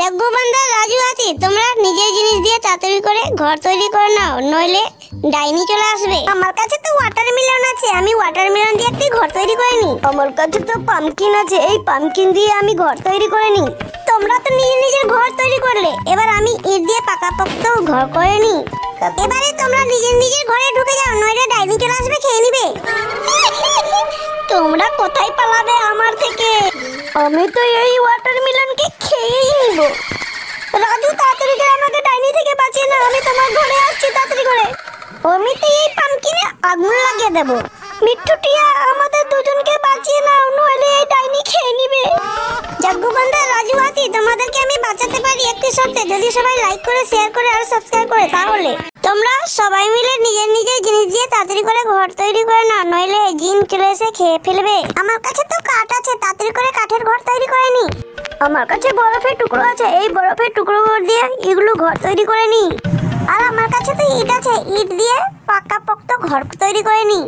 জাগ্গু বান্দা রাজু আছি, তোমরা নিজের জিনিস দিয়ে তাড়াতাড়ি করে ঘর তৈরি করে নাও, নইলে ডাইনি চলে আসবে। আমার কাছে তো ওয়াটারমেলন আছে, আমি ওয়াটারমেলন দিয়ে একটি ঘর তৈরি করে নি। আমার কাছে তো পামকিন আছে, এই পামকিন দিয়ে আমি ঘর তৈরি করে নি। তোমরা তো নিজের নিজের ঘর তৈরি করলে, এবার আমি ইট দিয়ে পাকাপোক্ত ঘর করে নি। এবারে তোমরা নিজের নিজের ঘরে ঢুকে যাও, নইলে ডাইনি চলে আসবে, খেয়ে নিবে। তোমরা কোথায় পালাবে আমার থেকে? আমি তো এই ওয়াটারমেলনকে খেয়েই নিব। রাজু তাড়াতাড়ি করে আমাকে ডাইনি থেকে বাঁচিয়ে নাও, আমি তোমার ঘরে আসছি তাড়াতাড়ি করে। আমি তো এই পামকিনে আগুন লাগিয়ে দেব। মিঠুটিয়া, আমাদের দুজনকে বাঁচিয়ে নাও, নইলে এই ডাইনি খেয়ে নিবে। জাগ্গু বান্দা রাজু আছি, তোমাদেরকে আমি বাঁচাতে পারি একটি শর্তে, যদি সবাই লাইক করে, শেয়ার করে আর সাবস্ক্রাইব করে। তাহলে তোমরা সবাই মিলে নিজের নিজের জিনিস দিয়ে তাড়াতাড়ি করে ঘর তৈরি করে নাও, নইলে জিন চলে এসে খেয়ে ফেলবে। আমার কাছে তো কাঠ আছে, তাড়াতাড়ি করে কাঠের ঘর তৈরি করে নি। আমার কাছে বরফের টুকরো আছে, এই বরফের টুকরো দিয়ে এগুলো ঘর তৈরি করে নি। আর আমার কাছে তো ইট আছে, ইট দিয়ে পাকাপোক্ত ঘর তৈরি করে নি।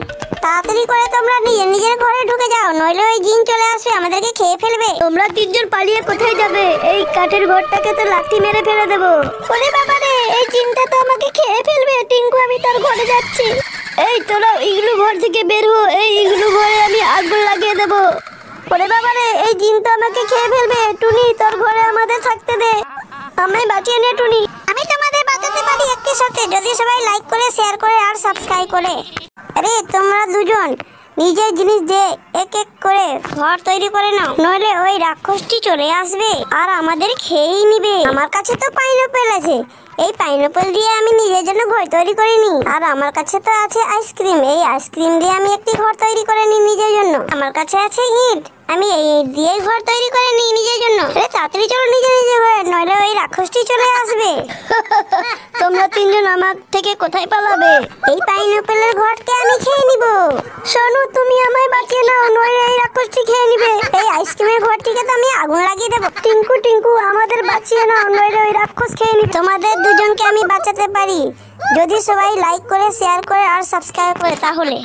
তাড়াতাড়ি করে তোমরা নিজের নিজের ঘরে ঢুকে যাও, নইলে ওই জিন চলে আসবে, আমাদেরকে খেয়ে ফেলবে। তোমরা তিনজন পালিয়ে কোথায় যাবে? এই কাঠের ঘরটাকে তো লাঠি মেরে ফেলে দেবো। ওরে বাবা রে, এই জিনটা তো আমাকে খেয়ে ফেলবে। টিঙ্কু, আমি তার ঘরে যাচ্ছি। এই তোরা ইগলু ঘর থেকে বের হো, এই ইগলু ঘরে আমি আগুন লাগিয়ে দেবো। ওরে বাবা রে, এই জিন তো আমাকে খেয়ে ফেলবে। টুনি, তোর ঘরে আমাদের থাকতে দে, আমি বাঁচিয়ে নে টুনি। আমি তোমাদের বাঁচাতে পারি একটি সাথে, যদি সবাই লাইক করে, শেয়ার করে আর সাবস্ক্রাইব করে। আরে তোমরা দুজন নিজের জিনিস দিয়ে এক এক করে ঘর তৈরি করে নাও, নইলে ওই রাক্ষসটি চলে আসবে আর আমাদের খেয়েই নিবে। আমার কাছে তো পাইনাপেল আছে, এই পাইনাপেল দিয়ে আমি নিজের জন্য ঘর তৈরি করে নি। আর আমার কাছে তো আছে আইসক্রিম, এই আইসক্রিম দিয়ে আমি একটি ঘর তৈরি করে নি নিজের জন্য। আমার কাছে আছে ইট, আমি এই ইট দিয়ে ঘর তৈরি করে নি নিজের জন্য। তাড়াতাড়ি চলো নিজে নিজে ঘরে, নইলে ওই রাক্ষসটি চলে আসবে। তোমরা তিনজন আমার থেকে কোথায় পালাবে? এই পাইনাপেলের ঘরকে আমি খেয়ে নিব। শোনো, তুমি আমায় বাঁচিয়ে নাও, নইলে এই রাক্ষসটি খেয়ে নিবে। এই আইসক্রিমের ঘরটিকে তো আমি আগুন লাগিয়ে দেবো। টিঙ্কু টিঙ্কু, আমাদের বাঁচিয়ে নাও, নইলে ওই রাক্ষস খেয়ে নিবে। তোমাদের দুজনকে আমি বাঁচাতে পারি, যদি সবাই লাইক করে, শেয়ার করে আর সাবস্ক্রাইব করে। তাহলে